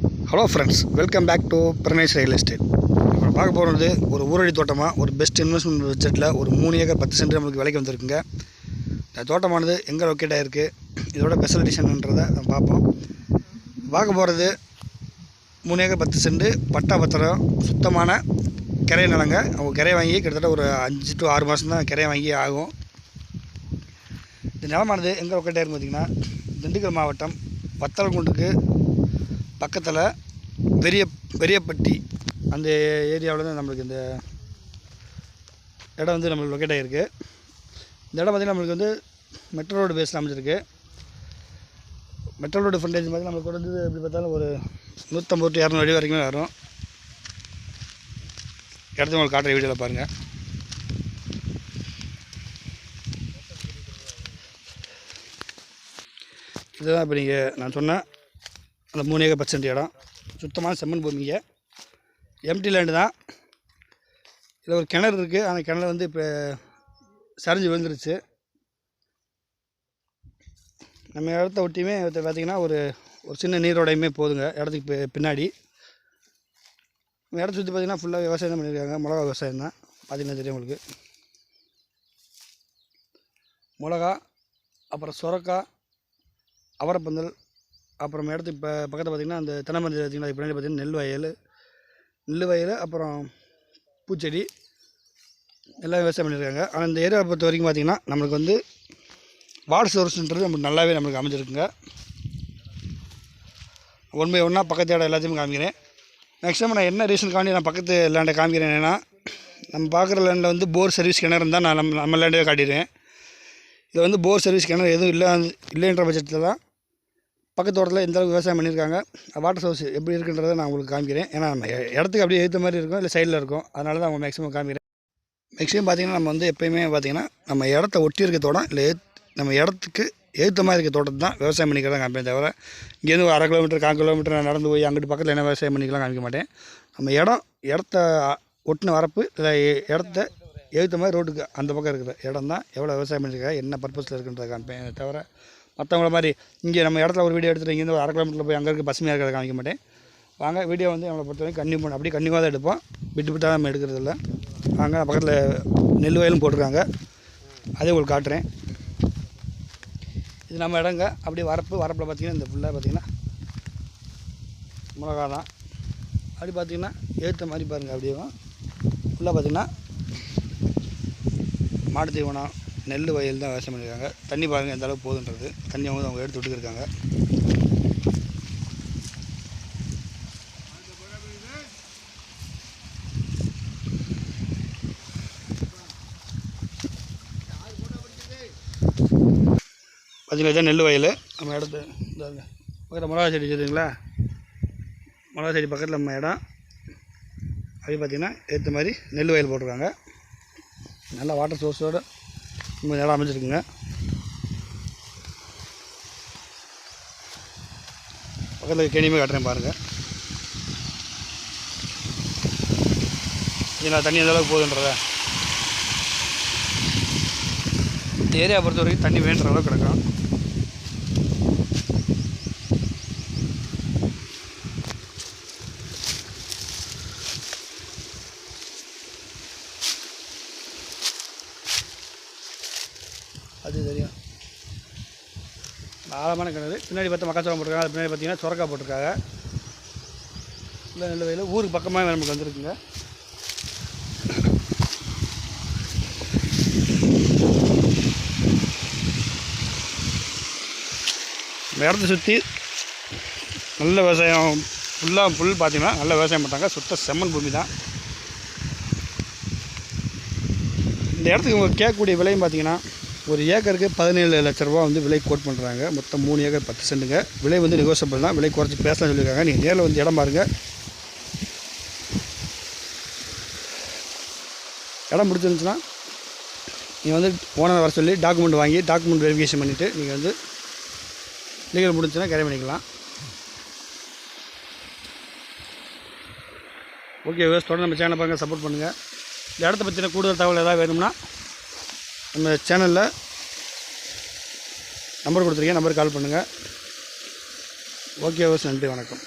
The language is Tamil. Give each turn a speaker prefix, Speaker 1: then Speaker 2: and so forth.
Speaker 1: Hello friends, welcome back to Pranesh real estate. இப்போ பார்க்க போகிறது ஒரு ஊரடி தோட்டமாக ஒரு பெஸ்ட் இன்வெஸ்ட்மெண்ட் பட்ஜெட்டில் ஒரு 3 ஏக்கர் 10 சென்ட் நம்மளுக்கு விலைக்கு வந்திருக்குங்க. இந்த தோட்டமானது எங்கே லொக்கேட் ஆகிருக்கு, இதோட ஸ்பெஷலிட்டிஷன்ன்றதை நம்ம பார்ப்போம். பார்க்க போகிறது 3 ஏக்கர் 10 சென்ட் பட்டா பத்திரம், சுத்தமான கிரை நிலங்க. அவங்க கிரை வாங்கி கிட்டத்தட்ட ஒரு 5 to 6 மாதம் தான் கிரை வாங்கி ஆகும். இந்த நிலமானது எங்கே லொக்கேட் ஆகிருக்கு பார்த்திங்கன்னா, திண்டுக்கல் மாவட்டம் வத்தலகுண்டுக்கு பக்கத்தில் பெரியப்பட்டி அந்த ஏரியாவில் தான் நம்மளுக்கு இந்த இடம் வந்து நம்மளுக்கு லொக்கேட் ஆகிருக்கு. இந்த இடம் பார்த்திங்கன்னா நம்மளுக்கு வந்து மெட்ரோ ரோடு பேஸில் அமைச்சிருக்கு. மெட்ரோ ரோடு ஃப்ரண்டேஜ் பார்த்திங்கன்னா நம்மளுக்கு வந்து எப்படி பார்த்தாலும் ஒரு 150 to 200 அடி வரைக்குமே வரும். இடத்த உங்களுக்கு காட்டுற வீடியோவில் பாருங்கள். இதுதான் இப்போ நான் சொன்னேன் அந்த 3 ஏக்கர் 10 சென்ட் இடம். சுத்தமான செம்மண் பூமிங்க, எம்டி லேண்டு தான். இதில் ஒரு கிணறு இருக்குது. அந்த கிணறு வந்து இப்போ சரிஞ்சு விழுந்துருச்சு. நம்ம இடத்த ஒட்டியுமே பார்த்திங்கன்னா ஒரு சின்ன நீரோடையுமே போதுங்க இடத்துக்கு பின்னாடி. நம்ம இடத்த சுற்றி பார்த்திங்கன்னா ஃபுல்லாக விவசாயம் தான் பண்ணியிருக்காங்க. மிளகா விவசாயம் தான் பார்த்திங்கன்னா தெரியும் உங்களுக்கு. மிளகா, அப்புறம் சுரக்காய், அவரைப்பந்தல், அப்புறம் இடத்துக்கு இப்போ பக்கத்தில் பார்த்திங்கன்னா அந்த தென்னமரத்தில் பார்த்திங்கன்னா அதுக்கு பின்னாடி பார்த்திங்கன்னா நெல் வயல், அப்புறம் பூச்செடி எல்லாம் விவசாயம் பண்ணியிருக்காங்க. ஆனால் இந்த ஏரியாவை பொறுத்த வரைக்கும் பார்த்திங்கன்னா நம்மளுக்கு வந்து வாட்டர் சோர்ஸ்ன்றது நம்மளுக்கு நல்லாவே நம்மளுக்கு அமைஞ்சிருக்குங்க. 1 by 1 பக்கத்து இடம் எல்லாத்தையுமே காமிக்கிறேன். மேக்ஸிமம் நான் என்ன ரீசனுக்காண்டி நான் பக்கத்து லேண்டை காமிக்கிறேன், ஏன்னா நம்ம பார்க்குற லேண்டில் வந்து போர் சர்வீஸ் கிணறு இருந்தால் நான் நம்ம லேண்டே காட்டிடுவேன். இதில் வந்து போர் சர்வீஸ் கிணறு எதுவும் இல்லைன்ற பட்சத்தில் தான் பக்கத்து தோட்டத்தில் எந்த அளவுக்கு விவசாயம் பண்ணியிருக்காங்க, வாட்டர் சோர்ஸ் எப்படி இருக்குன்றதை நான் உங்களுக்கு காமிக்கிறேன். ஏன்னா நம்ம இடத்துக்கு அப்படியே ஏற்ற மாதிரி இருக்கும், இல்லை சைடில் இருக்கும். அதனால தான் அவங்க மேக்ஸிமம் காமிக்கிறேன். மேக்ஸிமம் பார்த்திங்கன்னா நம்ம வந்து எப்போயுமே பார்த்திங்கன்னா நம்ம இடத்த ஒட்டி இருக்க தோட்டம், இல்லை நம்ம இடத்துக்கு ஏற்ற மாதிரி இருக்க தோட்டத்தை தான் விவசாயம் பண்ணிக்கிறதா காமிப்பேன். தவிர இங்கேருந்து ஒரு 1/2 கிலோமீட்டர் 1/4 கிலோமீட்டர் நான் நடந்து போய் அங்கிட்டு பக்கத்தில் என்ன விவசாயம் பண்ணிக்கலாம் காமிக்க மாட்டேன். நம்ம இடத்த ஒட்டின வரப்பு, இல்லை இடத்த ஏற்ற மாதிரி ரோட்டுக்கு அந்த பக்கம் இருக்கிற இடம் தான் எவ்வளோ விவசாயம் பண்ணியிருக்காங்க, என்ன பர்பஸில் இருக்குன்றதை காமிப்பேன். தவிர மற்றவங்கள மாதிரி இங்கே நம்ம இடத்துல ஒரு வீடியோ எடுத்துகிட்டு இங்கேருந்து ஒரு 1/2 கிலோமீட்டரில் போய் அங்கே இருக்க பசுமையாக இருக்கிறத காமிக்க மாட்டேன். வாங்க, வீடியோ வந்து நம்மளை பொறுத்தவரைக்கும் அப்படியே கன்னியூவாக தான் எடுப்போம், விட்டு நம்ம எடுக்கிறது இல்லை. வாங்க, பக்கத்தில் நெல் வயலும் போட்டிருக்காங்க, அதே உங்களுக்கு காட்டுறேன். இது நம்ம இடங்க. அப்படியே வரப்பில் பார்த்திங்கன்னா இந்த ஃபுல்லாக பார்த்திங்கன்னா மிளகா தான். அப்படி பார்த்திங்கன்னா ஏற்ற மாதிரி பாருங்கள். அப்படியே ஃபுல்லாக பார்த்திங்கன்னா மாட்டு தீவனம், நெல் வயல் தான் விவசாயம் பண்ணியிருக்காங்க. தண்ணி பாருங்கள் எந்த அளவுக்கு போகுதுன்றது. தண்ணி அவங்க எடுத்து விட்டுருக்காங்க. பார்த்தீங்கன்னா நெல் வயல் நம்ம இடத்து பக்கத்தில் மிளகா செடி வச்சுருங்களா, மிளகா செடி பக்கத்தில் நம்ம இடம். அப்படி பார்த்திங்கன்னா ஏற்ற மாதிரி நெல் வயல் போட்டிருக்காங்க. நல்லா வாட்டர் சோர்ஸோடு நம்ம இடம் அமைச்சிருக்குங்க. பக்கத்தில் கேணியுமே காட்டுறேன் பாருங்கள். இதனால் தண்ணி எந்த அளவுக்கு போகுதுன்றத இந்த ஏரியா பொறுத்த வரைக்கும் தண்ணி வேண்டுற அளவுக்கு கிடக்கும். அது தெரியும், ஆழமான கிணறு. பின்னாடி பார்த்தா மக்காச்சோளம் போட்டிருக்காங்க. அது பின்னாடி பார்த்தீங்கன்னா சுரக்காய் போட்டிருக்காங்க. இல்லை நெல் வயல் ஊருக்கு பக்கமாக நமக்கு வந்துருக்குங்க. இந்த இடத்த சுற்றி நல்ல விவசாயம், ஃபுல் பார்த்திங்கன்னா நல்ல விவசாயம் பண்ணுறாங்க. சுத்த செம்மண் பூமி தான். இந்த இடத்துக்கு இவங்க கேட்கக்கூடிய விலையும் பார்த்திங்கன்னா ஒரு ஏக்கருக்கு 17 லட்ச ரூபா வந்து விலை கோட் பண்ணுறாங்க. மொத்தம் 3 ஏக்கர் 10 சென்ட்டுங்க. விலை வந்து நெகோசியபிள் தான், விலை குறைச்சி பேசலாம் சொல்லியிருக்காங்க. நீங்கள் நேரில் வந்து இடம் பாருங்கள். இடம் பிடிச்சிருந்துச்சுன்னா நீங்கள் வந்து ஓனரை வர சொல்லி டாக்குமெண்ட் வாங்கி டாக்குமெண்ட் வெரிஃபிகேஷன் பண்ணிவிட்டு நீங்கள் வந்து லீகல் முடிஞ்சுன்னா கிரை பண்ணிக்கலாம். ஓகே, தொடர்ந்து நம்ம சேனலை பாருங்கள், சப்போர்ட் பண்ணுங்கள். இந்த இடத்த பற்றின கூடுதல் தகவல் ஏதாவது வேணும்னா நம்ம சேனலில் நம்பர் கொடுத்துருக்கேன், நம்பருக்கு கால் பண்ணுங்கள். ஓகே, நன்றி, வணக்கம்.